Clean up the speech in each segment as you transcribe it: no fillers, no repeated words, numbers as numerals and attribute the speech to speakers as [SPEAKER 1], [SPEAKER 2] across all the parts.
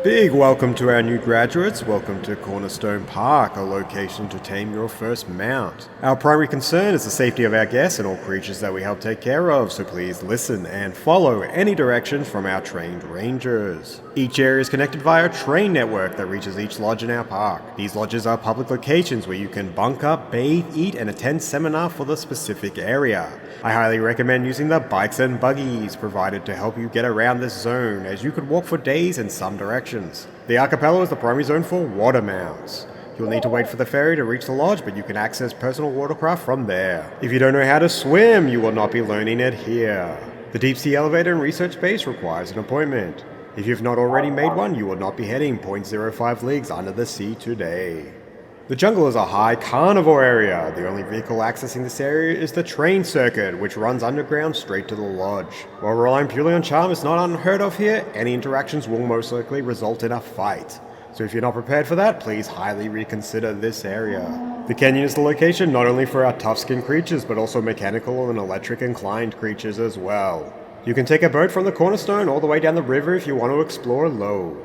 [SPEAKER 1] Big welcome to our new graduates. Welcome to Cornerstone Park, a location to tame your first mount. Our primary concern is the safety of our guests and all creatures that we help take care of, so please listen and follow any directions from our trained rangers. Each area is connected via a train network that reaches each lodge in our park. These lodges are public locations where you can bunk up, bathe, eat, and attend seminar for the specific area. I highly recommend using the bikes and buggies provided to help you get around this zone, as you could walk for days in some directions. The archipelago is the primary zone for water mounts. You'll need to wait for the ferry to reach the lodge, but you can access personal watercraft from there. If you don't know how to swim, you will not be learning it here. The deep sea elevator and research base requires an appointment. If you've not already made one, you will not be heading 0.05 leagues under the sea today. The jungle is a high carnivore area. The only vehicle accessing this area is the train circuit, which runs underground straight to the lodge. While relying purely on charm is not unheard of here, any interactions will most likely result in a fight. So if you're not prepared for that, please highly reconsider this area. The canyon is the location not only for our tough-skinned creatures, but also mechanical and electric inclined creatures as well. You can take a boat from the Cornerstone all the way down the river if you want to explore low.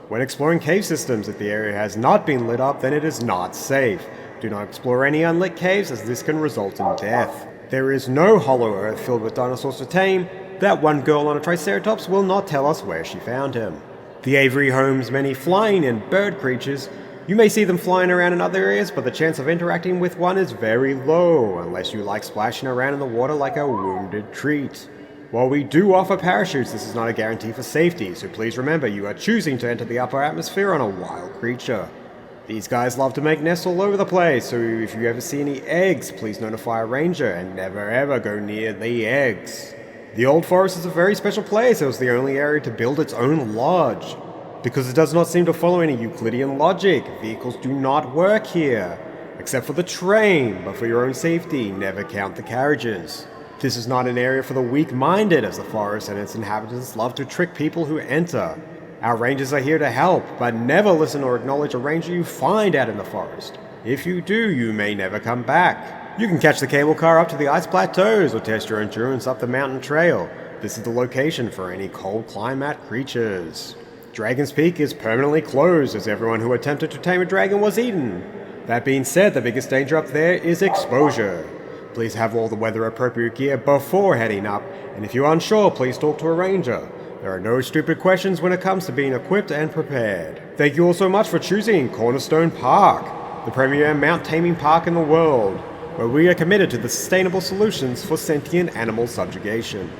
[SPEAKER 1] When exploring cave systems, if the area has not been lit up, then it is not safe. Do not explore any unlit caves, as this can result in death. There is no hollow earth filled with dinosaurs to tame. That one girl on a triceratops will not tell us where she found him. The aviary homes many flying and bird creatures. You may see them flying around in other areas, but the chance of interacting with one is very low, unless you like splashing around in the water like a wounded treat. While we do offer parachutes, this is not a guarantee for safety, so please remember you are choosing to enter the upper atmosphere on a wild creature. These guys love to make nests all over the place, so if you ever see any eggs, please notify a ranger and never ever go near the eggs. The Old Forest is a very special place. It was the only area to build its own lodge. Because it does not seem to follow any Euclidean logic, vehicles do not work here, except for the train, but for your own safety, never count the carriages. This is not an area for the weak-minded, as the forest and its inhabitants love to trick people who enter. Our rangers are here to help, but never listen or acknowledge a ranger you find out in the forest. If you do, you may never come back. You can catch the cable car up to the ice plateaus or test your endurance up the mountain trail. This is the location for any cold climate creatures. Dragon's Peak is permanently closed, as everyone who attempted to tame a dragon was eaten. That being said, the biggest danger up there is exposure. Please have all the weather-appropriate gear before heading up, and if you're unsure, please talk to a ranger. There are no stupid questions when it comes to being equipped and prepared. Thank you all so much for choosing Cornerstone Park, the premier mount taming park in the world, where we are committed to the sustainable solutions for sentient animal subjugation.